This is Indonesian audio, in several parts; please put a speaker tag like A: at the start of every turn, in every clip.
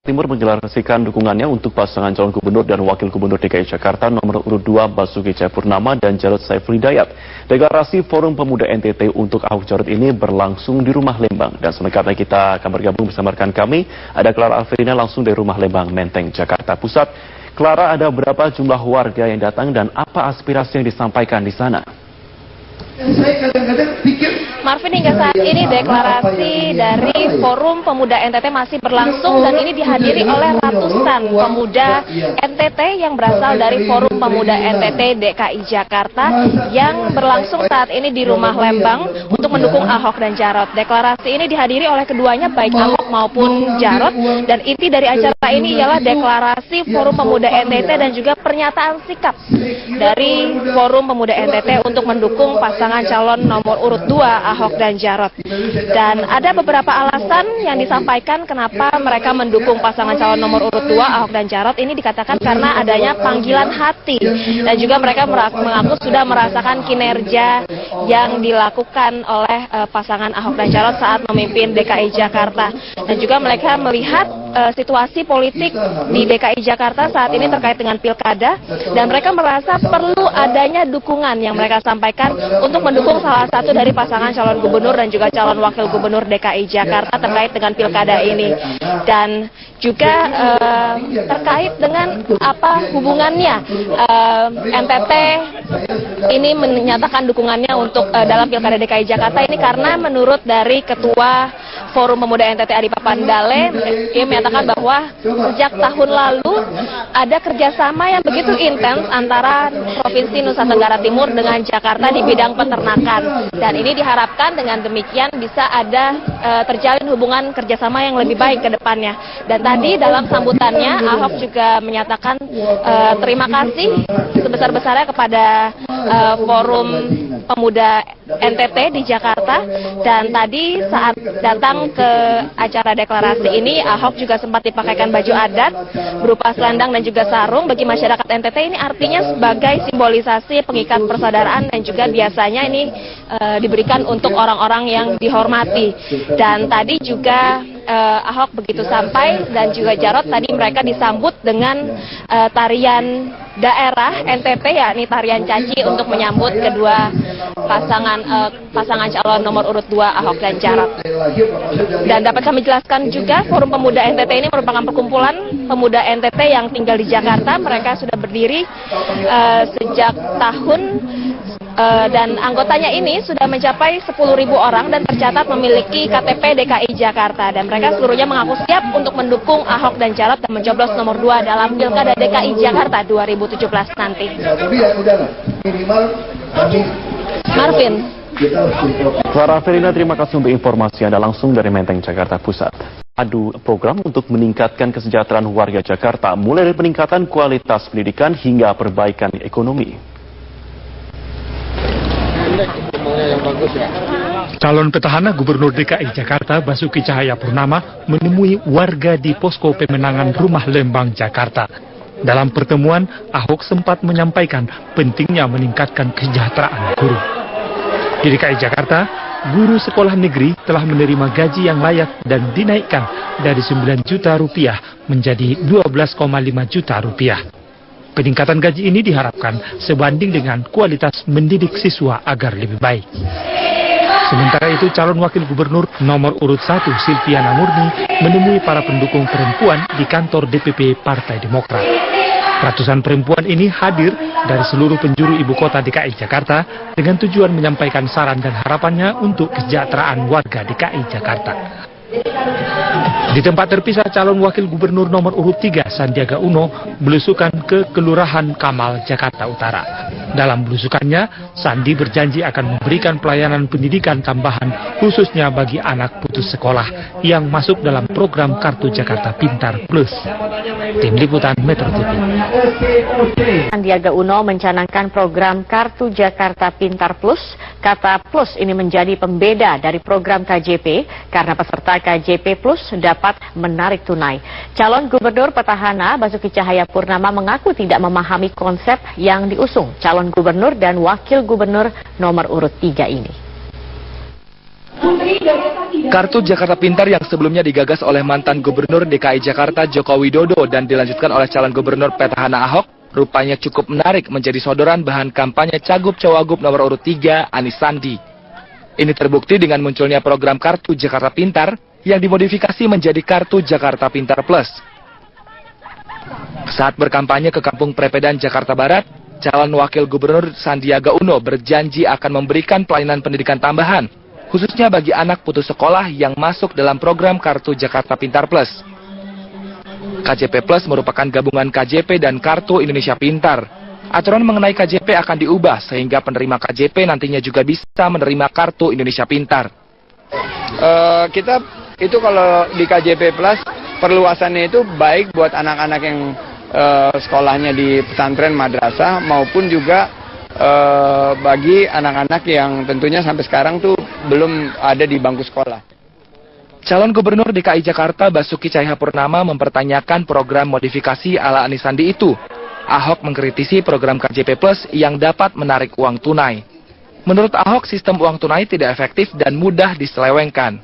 A: Timur menggelarasikan dukungannya untuk pasangan calon gubernur dan wakil gubernur DKI Jakarta nomor urut 2 Basuki Cahayapurnama dan Jarod Saiful Hidayat. Deklarasi Forum Pemuda NTT untuk Ahok Jarot ini berlangsung di Rumah Lembang. Dan selengkapnya kita akan bergabung bersama rekan kami. Ada Clara Alverina langsung dari Rumah Lembang, Menteng, Jakarta Pusat. Clara, ada berapa jumlah warga yang datang dan apa aspirasi yang disampaikan di sana?
B: Saya kadang-kadang pikir
C: Marvin, hingga saat ini deklarasi dari Forum Pemuda NTT masih berlangsung dan ini dihadiri oleh ratusan pemuda NTT yang berasal dari Forum Pemuda NTT DKI Jakarta yang berlangsung saat ini di Rumah Lembang untuk mendukung Ahok dan Jarot. Deklarasi ini dihadiri oleh keduanya baik Ahok maupun Jarot dan inti dari acara ini ialah deklarasi Forum Pemuda NTT dan juga pernyataan sikap dari Forum Pemuda NTT untuk mendukung pasangan calon nomor urut 2 Ahok dan Jarot. Dan ada beberapa alasan yang disampaikan kenapa mereka mendukung pasangan calon nomor urut 2 Ahok dan Jarot. Ini dikatakan karena adanya panggilan hati dan juga mereka mengaku sudah merasakan kinerja yang dilakukan oleh pasangan Ahok dan Jarot saat memimpin DKI Jakarta. Dan juga mereka melihat situasi politik di DKI Jakarta saat ini terkait dengan pilkada dan mereka merasa perlu adanya dukungan yang mereka sampaikan untuk mendukung salah satu dari pasangan calon gubernur dan juga calon wakil gubernur DKI Jakarta terkait dengan pilkada ini. Dan juga terkait dengan apa hubungannya NTT ini menyatakan dukungannya untuk dalam pilkada DKI Jakarta ini karena menurut dari Ketua Forum Pemuda NTT Adi Papandale, ia menyatakan bahwa sejak tahun lalu ada kerjasama yang begitu intens antara Provinsi Nusa Tenggara Timur dengan Jakarta di bidang peternakan. Dan ini diharapkan dengan demikian bisa ada terjalin hubungan kerjasama yang lebih baik ke depannya. Dan tadi dalam sambutannya Ahok juga menyatakan terima kasih sebesar-besarnya kepada Forum Pemuda NTT di Jakarta. Dan tadi saat datang ke acara deklarasi ini Ahok juga sempat dipakaikan baju adat berupa selendang dan juga sarung. Bagi masyarakat NTT ini artinya sebagai simbolisasi pengikat persaudaraan dan juga biasanya ini diberikan untuk orang-orang yang dihormati. Dan tadi juga Ahok begitu sampai dan juga Jarot tadi mereka disambut dengan tarian daerah NTT yakni tarian caci untuk menyambut kedua pasangan calon nomor urut 2 Ahok dan Jarot. Dan dapat kami jelaskan juga Forum Pemuda NTT ini merupakan perkumpulan pemuda NTT yang tinggal di Jakarta. Mereka sudah berdiri sejak tahun dan anggotanya ini sudah mencapai 10.000 orang dan tercatat memiliki KTP DKI Jakarta. Dan mereka seluruhnya mengaku siap untuk mendukung Ahok dan Jarot dan mencoblos nomor 2 dalam Pilkada DKI Jakarta 2017 nanti. Marvin.
A: Clara Alverina, terima kasih untuk informasi Anda langsung dari Menteng, Jakarta Pusat. Adu program untuk meningkatkan kesejahteraan warga Jakarta, mulai dari peningkatan kualitas pendidikan hingga perbaikan ekonomi.
D: Calon petahana Gubernur DKI Jakarta Basuki Cahayapurnama menemui warga di posko pemenangan Rumah Lembang, Jakarta. Dalam pertemuan, Ahok sempat menyampaikan pentingnya meningkatkan kesejahteraan guru. Di DKI Jakarta, guru sekolah negeri telah menerima gaji yang layak dan dinaikkan dari 9 juta rupiah menjadi 12,5 juta rupiah. Peningkatan gaji ini diharapkan sebanding dengan kualitas mendidik siswa agar lebih baik. Sementara itu, calon wakil gubernur nomor urut 1 Silviana Murni menemui para pendukung perempuan di kantor DPP Partai Demokrat. Ratusan perempuan ini hadir dari seluruh penjuru ibu kota DKI Jakarta dengan tujuan menyampaikan saran dan harapannya untuk kesejahteraan warga DKI Jakarta. Di tempat terpisah, calon wakil gubernur nomor urut 3 Sandiaga Uno belusukan ke Kelurahan Kamal, Jakarta Utara. Dalam belusukannya, Sandi berjanji akan memberikan pelayanan pendidikan tambahan khususnya bagi anak putus sekolah yang masuk dalam program Kartu Jakarta Pintar Plus. Tim Liputan Metro TV.
E: Sandiaga Uno mencanangkan program Kartu Jakarta Pintar Plus. Kata plus ini menjadi pembeda dari program KJP karena peserta KJP Plus dapat menarik tunai. Calon gubernur petahana Basuki Cahayapurnama mengaku tidak memahami konsep yang diusung calon gubernur dan wakil gubernur nomor urut 3 ini.
F: Kartu Jakarta Pintar yang sebelumnya digagas oleh mantan Gubernur DKI Jakarta Joko Widodo dan dilanjutkan oleh calon Gubernur petahana Ahok, rupanya cukup menarik menjadi sodoran bahan kampanye Cagup Cawagup nomor urut 3 Anies Sandi. Ini terbukti dengan munculnya program Kartu Jakarta Pintar yang dimodifikasi menjadi Kartu Jakarta Pintar Plus. Saat berkampanye ke Kampung Prepedan Jakarta Barat, calon Wakil Gubernur Sandiaga Uno berjanji akan memberikan pelayanan pendidikan tambahan, khususnya bagi anak putus sekolah yang masuk dalam program Kartu Jakarta Pintar Plus. KJP Plus merupakan gabungan KJP dan Kartu Indonesia Pintar. Aturan mengenai KJP akan diubah sehingga penerima KJP nantinya juga bisa menerima Kartu Indonesia Pintar.
G: Kita itu kalau di KJP Plus perluasannya itu baik buat anak-anak yang sekolahnya di pesantren madrasah maupun juga bagi anak-anak yang tentunya sampai sekarang tuh belum ada di bangku sekolah.
F: Calon Gubernur DKI Jakarta Basuki Cahayapurnama mempertanyakan program modifikasi ala Anies Sandi itu. Ahok mengkritisi program KJP Plus yang dapat menarik uang tunai. Menurut Ahok, sistem uang tunai tidak efektif dan mudah diselewengkan.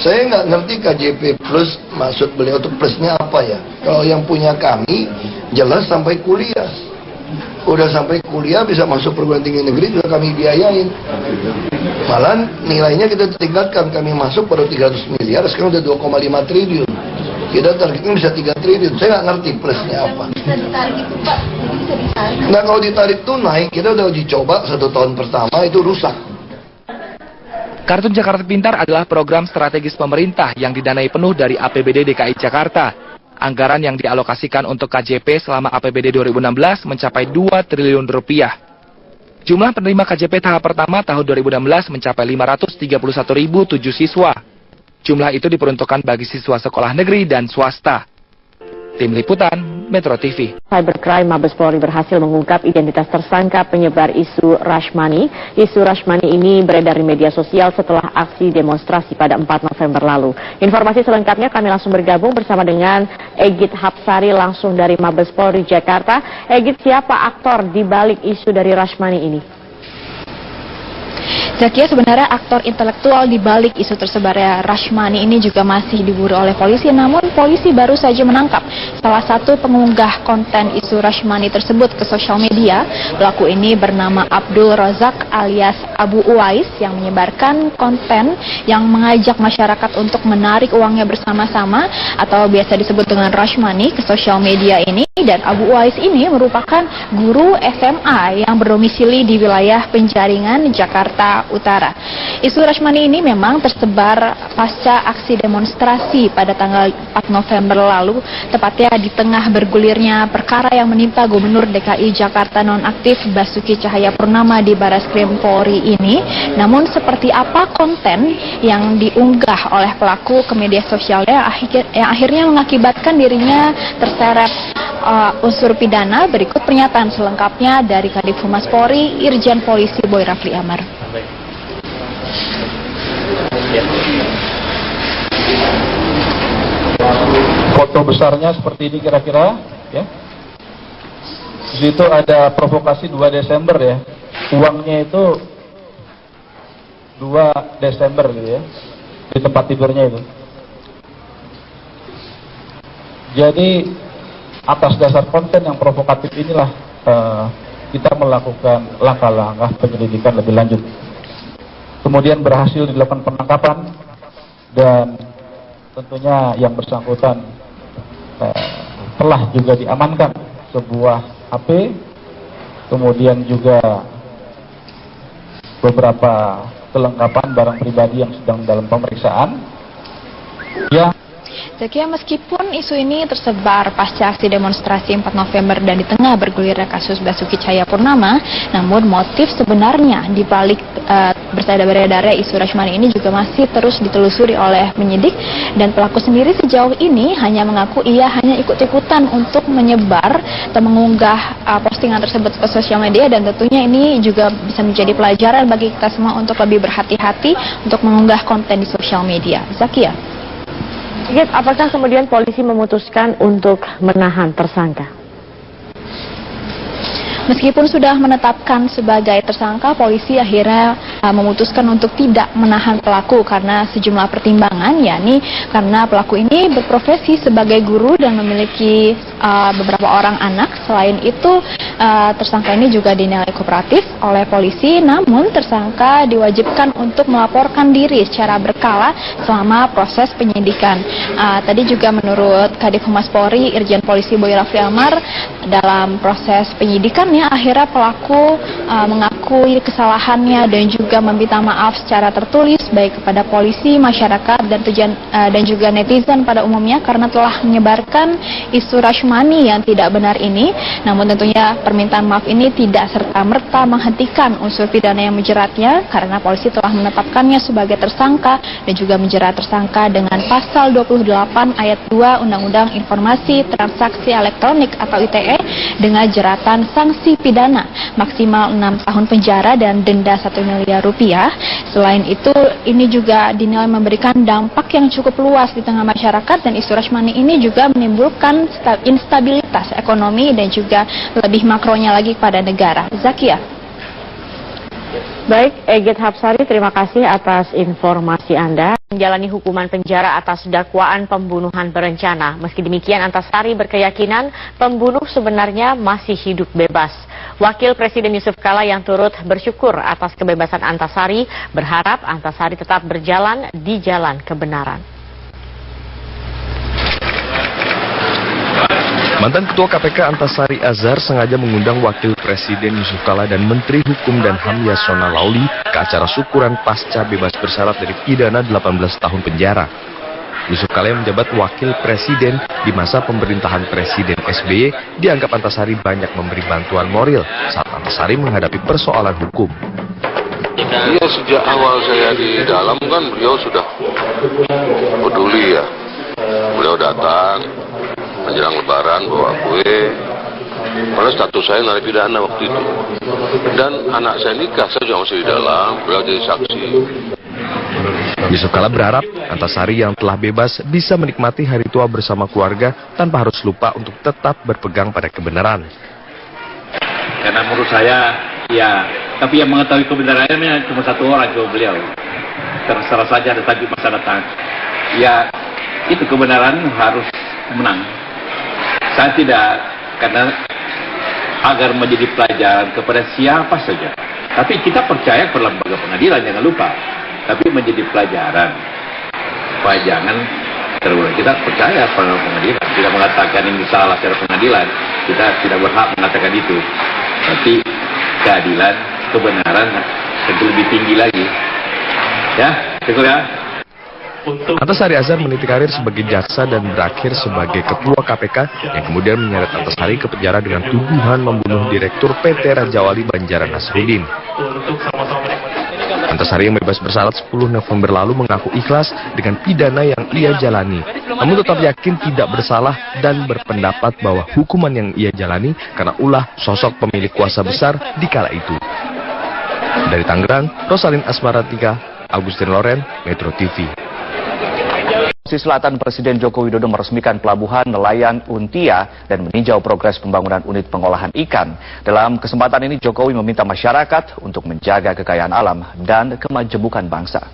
B: Saya nggak ngerti KJP Plus maksud beliau itu plusnya apa ya. Kalau yang punya kami jelas sampai kuliah. Udah sampai kuliah bisa masuk perguruan tinggi negeri juga kami biayain. Malah nilainya kita tingkatkan, kami masuk baru 300 miliar, sekarang udah 2,5 triliun. Kita targetnya bisa 3 triliun. Saya nggak ngerti plusnya apa.
H: Bisa ditarik itu Pak? Bisa ditarik?
B: Nah kalau ditarik tunai, kita udah uji coba 1 tahun pertama itu rusak.
F: Kartu Jakarta Pintar adalah program strategis pemerintah yang didanai penuh dari APBD DKI Jakarta. Anggaran yang dialokasikan untuk KJP selama APBD 2016 mencapai 2 triliun rupiah. Jumlah penerima KJP tahap pertama tahun 2016 mencapai 531.007 siswa. Jumlah itu diperuntukkan bagi siswa sekolah negeri dan swasta. Tim Liputan, Metro TV.
E: Cybercrime Mabes Polri berhasil mengungkap identitas tersangka penyebar isu Rush Money. Isu Rush Money ini beredar di media sosial setelah aksi demonstrasi pada 4 November lalu. Informasi selengkapnya kami langsung bergabung bersama dengan Egit Hapsari langsung dari Mabes Polri Jakarta. Egit, siapa aktor di balik isu dari Rush Money ini?
H: Zakia, sebenarnya aktor intelektual di balik isu tersebarnya Rush Money ini juga masih diburu oleh polisi, namun polisi baru saja menangkap salah satu pengunggah konten isu Rush Money tersebut ke sosial media. Pelaku ini bernama Abdul Rozak alias Abu Uwais yang menyebarkan konten yang mengajak masyarakat untuk menarik uangnya bersama-sama atau biasa disebut dengan Rush Money ke sosial media ini. Dan Abu Uwais ini merupakan guru SMA yang berdomisili di wilayah Penjaringan, Jakarta Utara. Isu Rush Money ini memang tersebar pasca aksi demonstrasi pada tanggal 4 November lalu, tepatnya di tengah bergulirnya perkara yang menimpa Gubernur DKI Jakarta nonaktif Basuki Cahayapurnama di Barreskrim Polri ini. Namun seperti apa konten yang diunggah oleh pelaku ke media sosialnya yang akhirnya mengakibatkan dirinya terseret unsur pidana? Berikut pernyataan selengkapnya dari Kadif Humas Polri, Irjen Polisi Boy Rafli Amar.
I: Foto besarnya seperti ini kira-kira, ya. Di situ ada provokasi 2 Desember ya. Uangnya itu 2 Desember gitu ya. Di tempat tidurnya itu. Jadi atas dasar konten yang provokatif inilah kita melakukan langkah-langkah penyelidikan lebih lanjut. Kemudian berhasil dilakukan penangkapan dan tentunya yang bersangkutan telah juga diamankan sebuah HP, kemudian juga beberapa kelengkapan barang pribadi yang sedang dalam pemeriksaan.
H: Zakia, meskipun isu ini tersebar pasca aksi demonstrasi 4 November dan di tengah bergulirnya kasus Basuki Cahayapurnama, namun motif sebenarnya di balik beredarnya isu Rush Money ini juga masih terus ditelusuri oleh penyidik, dan pelaku sendiri sejauh ini hanya mengaku ia hanya ikut-ikutan untuk menyebar atau mengunggah postingan tersebut ke sosial media, dan tentunya ini juga bisa menjadi pelajaran bagi kita semua untuk lebih berhati-hati untuk mengunggah konten di sosial media. Zakia.
E: Apakah kemudian polisi memutuskan untuk menahan tersangka?
H: Meskipun sudah menetapkan sebagai tersangka, polisi akhirnya memutuskan untuk tidak menahan pelaku karena sejumlah pertimbangan, yakni karena pelaku ini berprofesi sebagai guru dan memiliki beberapa orang anak. Selain itu, tersangka ini juga dinilai kooperatif oleh polisi, namun tersangka diwajibkan untuk melaporkan diri secara berkala selama proses penyidikan. Tadi juga menurut Kadif Humas Polri, Irjen Polisi Boy Rafli Amar, dalam proses penyidikannya akhirnya pelaku mengakui kesalahannya dan juga meminta maaf secara tertulis baik kepada polisi, masyarakat, dan juga netizen pada umumnya karena telah menyebarkan isu rashmani yang tidak benar ini. Namun tentunya permintaan maaf ini tidak serta-merta menghentikan unsur pidana yang menjeratnya karena polisi telah menetapkannya sebagai tersangka dan juga menjerat tersangka dengan pasal 28 ayat 2 Undang-Undang Informasi Transaksi Elektronik atau ITE dengan jeratan sanksi pidana maksimal 6 tahun penjara dan denda 1 miliar rupiah. Selain itu, ini juga dinilai memberikan dampak yang cukup luas di tengah masyarakat dan isu rashmani ini juga menimbulkan instabilitas ekonomi dan juga lebih makronya lagi pada negara. Zakia.
E: Baik, Egit Hapsari, terima kasih atas informasi Anda. Menjalani hukuman penjara atas dakwaan pembunuhan berencana. Meski demikian, Antasari berkeyakinan pembunuh sebenarnya masih hidup bebas. Wakil Presiden Yusuf Kala yang turut bersyukur atas kebebasan Antasari berharap Antasari tetap berjalan di jalan kebenaran.
J: Mantan Ketua KPK Antasari Azhar sengaja mengundang Wakil Presiden Yusuf Kala dan Menteri Hukum dan HAM Yasona Lauli ke acara syukuran pasca bebas bersyarat dari pidana 18 tahun penjara. Yusuf Kala yang menjabat Wakil Presiden di masa pemerintahan Presiden SBY dianggap Antasari banyak memberi bantuan moral saat Antasari menghadapi persoalan hukum.
K: Iya, sejak awal saya di dalam kan beliau sudah peduli ya. Beliau datang menjelang lebaran bawa kue, karena status saya narapidana waktu itu. Dan anak saya nikah, saya juga masih di dalam, beliau jadi saksi.
J: Yusuf Kala berharap Antasari yang telah bebas bisa menikmati hari tua bersama keluarga tanpa harus lupa untuk tetap berpegang pada kebenaran.
L: Karena menurut saya, ya, tapi yang mengetahui kebenarannya cuma satu orang, cuma beliau. Terserah saja, tetapi masa datang. Ya, itu kebenaran harus menang. Saya tidak, karena agar menjadi pelajaran kepada siapa saja. Tapi kita percaya pada lembaga pengadilan, jangan lupa. Tapi menjadi pelajaran. Supaya jangan terulang. Kita percaya pada pengadilan. Tidak mengatakan ini salah secara pengadilan. Kita tidak berhak mengatakan itu. Tapi keadilan, kebenaran tentu lebih tinggi lagi. Ya, syukur ya.
J: Antasari Azhar meniti karir sebagai jaksa dan berakhir sebagai ketua KPK yang kemudian menyeret Antasari ke penjara dengan tuduhan membunuh Direktur PT Raja Wali Banjaran Nasruddin. Antasari yang bebas bersyarat 10 November lalu mengaku ikhlas dengan pidana yang ia jalani, namun tetap yakin tidak bersalah dan berpendapat bahwa hukuman yang ia jalani karena ulah sosok pemilik kuasa besar di kala itu. Dari Tangerang, Rosalin Asmaratika, Agustin Loren, Metro TV.
A: Sulawesi Selatan, Presiden Joko Widodo meresmikan pelabuhan nelayan Untia dan meninjau progres pembangunan unit pengolahan ikan. Dalam kesempatan ini, Jokowi meminta masyarakat untuk menjaga kekayaan alam dan kemajemukan bangsa.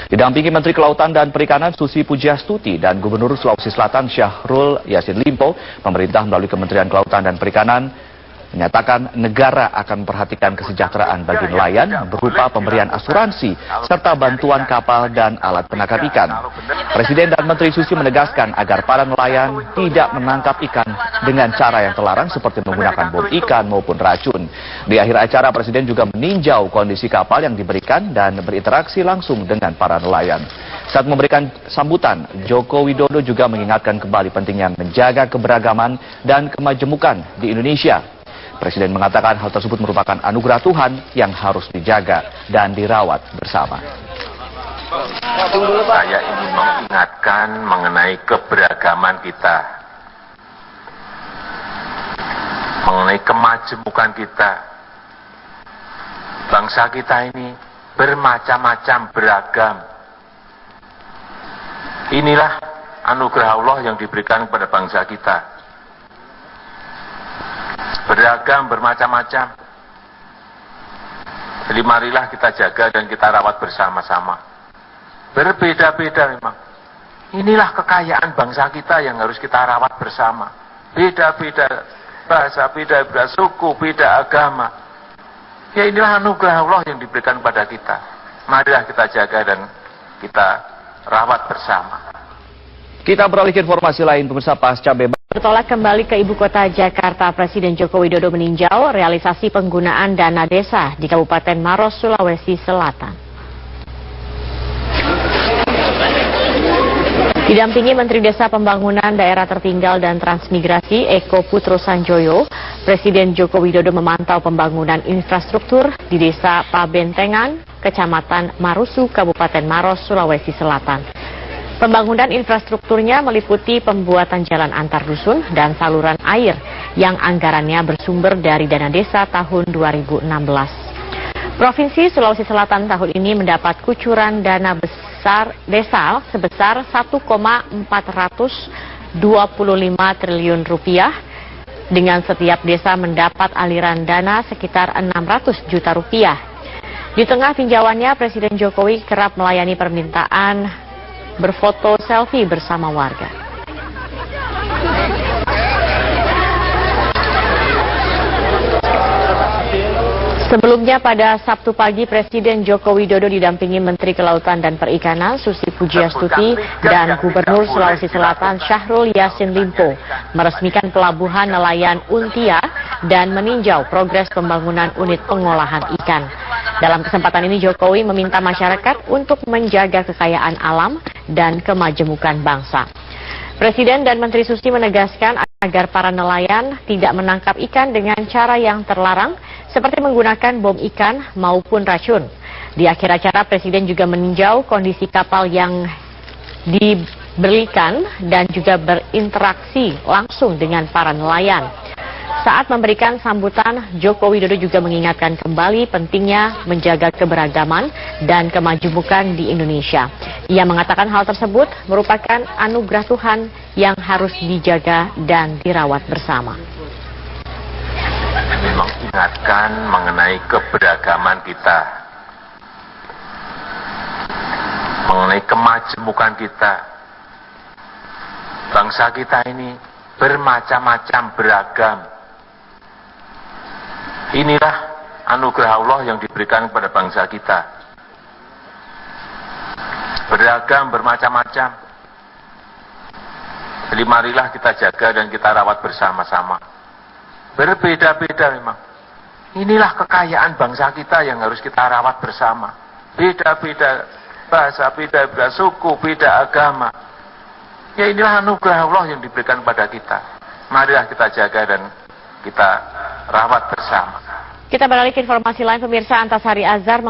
A: Didampingi Menteri Kelautan dan Perikanan Susi Pujiastuti dan Gubernur Sulawesi Selatan Syahrul Yassin Limpo, pemerintah melalui Kementerian Kelautan dan Perikanan menyatakan negara akan memperhatikan kesejahteraan bagi nelayan berupa pemberian asuransi serta bantuan kapal dan alat penangkap ikan. Presiden dan Menteri Susi menegaskan agar para nelayan tidak menangkap ikan dengan cara yang terlarang seperti menggunakan bom ikan maupun racun. Di akhir acara, Presiden juga meninjau kondisi kapal yang diberikan dan berinteraksi langsung dengan para nelayan. Saat memberikan sambutan, Joko Widodo juga mengingatkan kembali pentingnya menjaga keberagaman dan kemajemukan di Indonesia. Presiden mengatakan hal tersebut merupakan anugerah Tuhan yang harus dijaga dan dirawat bersama.
K: Saya ingin mengingatkan mengenai keberagaman kita, mengenai kemajemukan kita. Bangsa kita ini bermacam-macam, beragam. Inilah anugerah Allah yang diberikan kepada bangsa kita. Beragam, bermacam-macam. Jadi marilah kita jaga dan kita rawat bersama-sama. Berbeda-beda memang. Inilah kekayaan bangsa kita yang harus kita rawat bersama. Beda-beda bahasa, beda-beda suku, beda agama. Ya inilah anugerah Allah yang diberikan pada kita. Marilah kita jaga dan kita rawat bersama.
A: Kita beralih ke informasi lain, pemirsa. Pasca bebas
E: Bertolak kembali ke ibu kota Jakarta, Presiden Joko Widodo meninjau realisasi penggunaan dana desa di Kabupaten Maros, Sulawesi Selatan. Didampingi Menteri Desa Pembangunan Daerah Tertinggal dan Transmigrasi Eko Putro Sanjoyo, Presiden Joko Widodo memantau pembangunan infrastruktur di Desa Pabentengan, Kecamatan Marusu, Kabupaten Maros, Sulawesi Selatan. Pembangunan infrastrukturnya meliputi pembuatan jalan antar dusun dan saluran air yang anggarannya bersumber dari dana desa tahun 2016. Provinsi Sulawesi Selatan tahun ini mendapat kucuran dana besar desa sebesar 1,425 triliun rupiah, dengan setiap desa mendapat aliran dana sekitar 600 juta rupiah. Di tengah tinjauannya, Presiden Jokowi kerap melayani permintaan berfoto selfie bersama warga. Sebelumnya pada Sabtu pagi, Presiden Joko Widodo didampingi Menteri Kelautan dan Perikanan Susi Pujiastuti dan Gubernur Sulawesi Selatan Syahrul Yassin Limpo meresmikan pelabuhan nelayan Untia dan meninjau progres pembangunan unit pengolahan ikan. Dalam kesempatan ini Jokowi meminta masyarakat untuk menjaga kekayaan alam dan kemajemukan bangsa. Presiden dan Menteri Susi menegaskan agar para nelayan tidak menangkap ikan dengan cara yang terlarang, seperti menggunakan bom ikan maupun racun. Di akhir acara, Presiden juga meninjau kondisi kapal yang dibelikan dan juga berinteraksi langsung dengan para nelayan. Saat memberikan sambutan, Joko Widodo juga mengingatkan kembali pentingnya menjaga keberagaman dan kemajemukan di Indonesia. Ia mengatakan hal tersebut merupakan anugerah Tuhan yang harus dijaga dan dirawat bersama.
K: Mengingatkan mengenai keberagaman kita, mengenai kemajemukan kita. Bangsa kita ini bermacam-macam, beragam. Inilah anugerah Allah yang diberikan kepada bangsa kita. Beragam, bermacam-macam. Jadi marilah kita jaga dan kita rawat bersama-sama. Berbeda-beda memang. Inilah kekayaan bangsa kita yang harus kita rawat bersama. Beda-beda bahasa, beda-beda suku, beda agama. Ya inilah anugerah Allah yang diberikan kepada kita. Marilah kita jaga dan kita rawat bersama.
E: Kita beralih ke informasi lain, pemirsa. Antasari Azhar